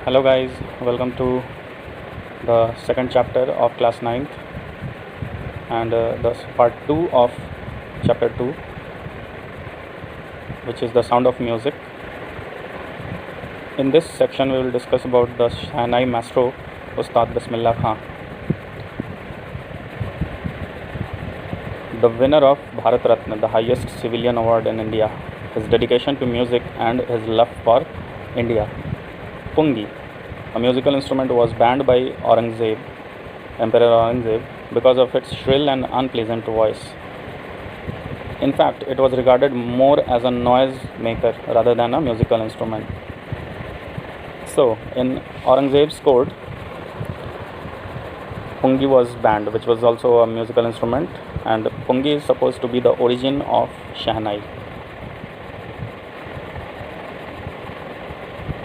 Hello guys, welcome to the second chapter of class 9th and the part 2 of chapter 2, which is the sound of music. In this section we will discuss about the Shahnai Maestro Ustad Bismillah Khan, the winner of Bharat Ratna, the highest civilian award in India, his dedication to music and his love for India. Pungi, a musical instrument, was banned by Emperor Aurangzeb, because of its shrill and unpleasant voice. In fact, it was regarded more as a noise maker rather than a musical instrument. So, in Aurangzeb's court, Pungi was banned, which was also a musical instrument, and Pungi is supposed to be the origin of Shahnai.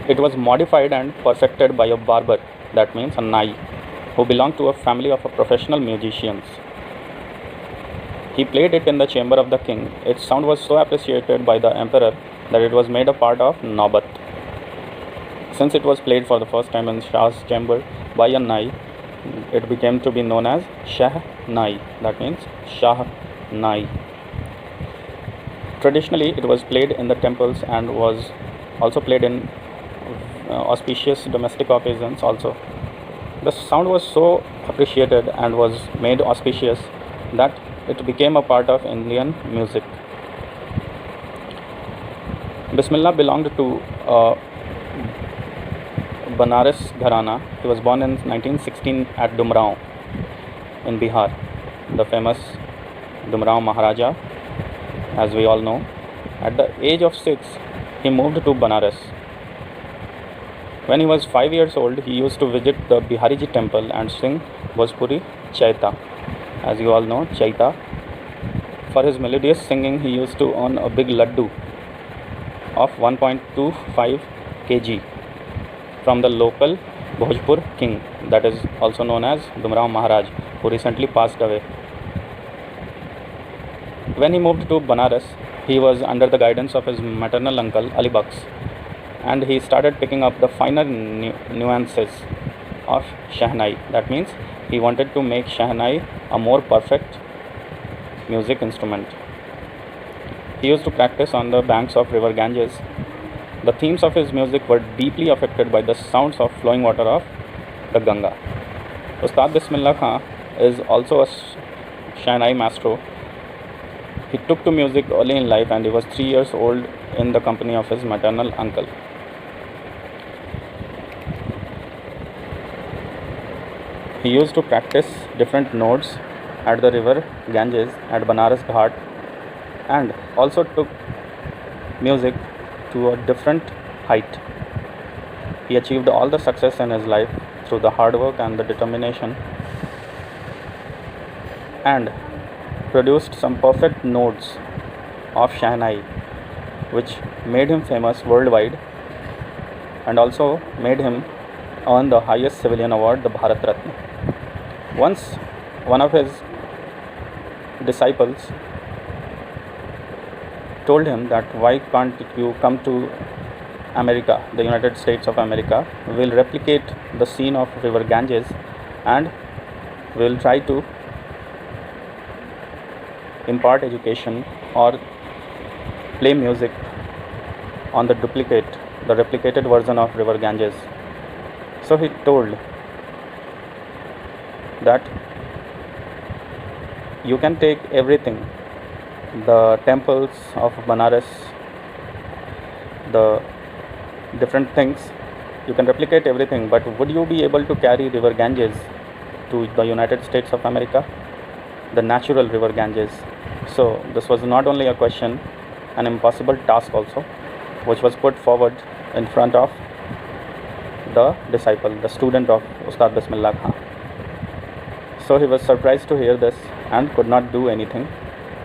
It was modified and perfected by a barber, that means a nai, who belonged to a family of professional musicians. He played it in the chamber of the king. Its sound was so appreciated by the emperor that it was made a part of Naubat. Since it was played for the first time in Shah's chamber by a nai, it became to be known as Shahnai, that means Shah Nai. Traditionally, it was played in the temples and was also played in auspicious domestic occasions also. The sound was so appreciated and was made auspicious that it became a part of Indian music. Bismillah belonged to Banaras Gharana. He was born in 1916 at Dumrao in Bihar, the famous Dumrao Maharaja, as we all know. At the age of 6, he moved to Banaras. When he was 5 years old, he used to visit the Bihariji temple and sing Bhojpuri Chaita. As you all know, Chaita. For his melodious singing, he used to own a big laddu of 1.25 kg from the local Bhojpur king, that is also known as Dumrao Maharaj, who recently passed away. When he moved to Banaras, he was under the guidance of his maternal uncle Ali Baks, and he started picking up the finer nuances of Shahnai. That means he wanted to make Shahnai a more perfect music instrument. He used to practice on the banks of river Ganges. The themes of his music were deeply affected by the sounds of flowing water of the Ganga. Ustad Bismillah Khan is also a Shahnai maestro. He took to music early in life and he was 3 years old in the company of his maternal uncle. He used to practice different notes at the river Ganges at Banaras Ghat and also took music to a different height. He achieved all the success in his life through the hard work and the determination, and produced some perfect notes of Shahnai, which made him famous worldwide and also made him earn the highest civilian award, the Bharat Ratna. Once one of his disciples told him that why can't you come to America, the United States of America. We'll replicate the scene of river Ganges and we'll try to impart education or play music on the replicated version of river Ganges. So he told that you can take everything, the temples of Banaras, the different things, you can replicate everything, but would you be able to carry river Ganges to the United States of America, the natural river Ganges? So this was not only a question, an impossible task also, which was put forward in front of the disciple, the student of Ustad Bismillah Khan. So he was surprised to hear this and could not do anything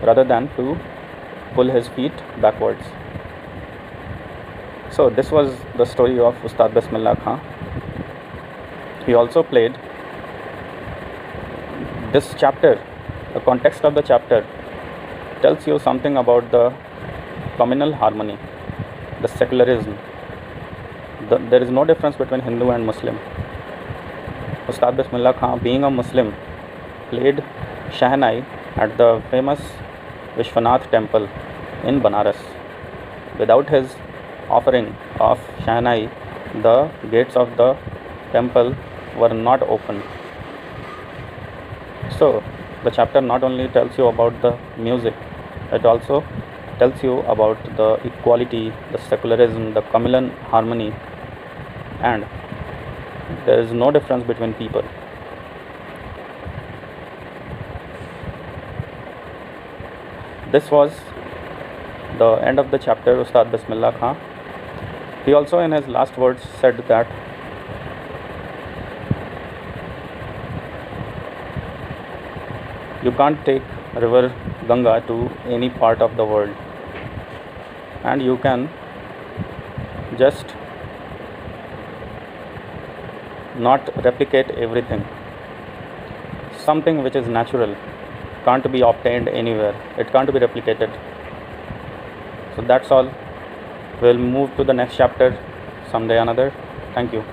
rather than to pull his feet backwards. So this was the story of Ustad Bismillah Khan. He also played this chapter. The context of the chapter tells you something about the communal harmony, the secularism, There is no difference between Hindu and Muslim. Ustad Bismillah Khan, being a Muslim, played Shahnai at the famous Vishwanath temple in Banaras. Without his offering of Shahnai, the gates of the temple were not open. So, the chapter not only tells you about the music, it also tells you about the equality, the secularism, the communal harmony, and there is no difference between people. This was the end of the chapter, Ustad Bismillah Khan. He also in his last words said that you can't take river Ganga to any part of the world, and you can just not replicate everything. Something which is natural can't be obtained anywhere, it can't be replicated. So that's all. We'll move to the next chapter someday another. Thank you.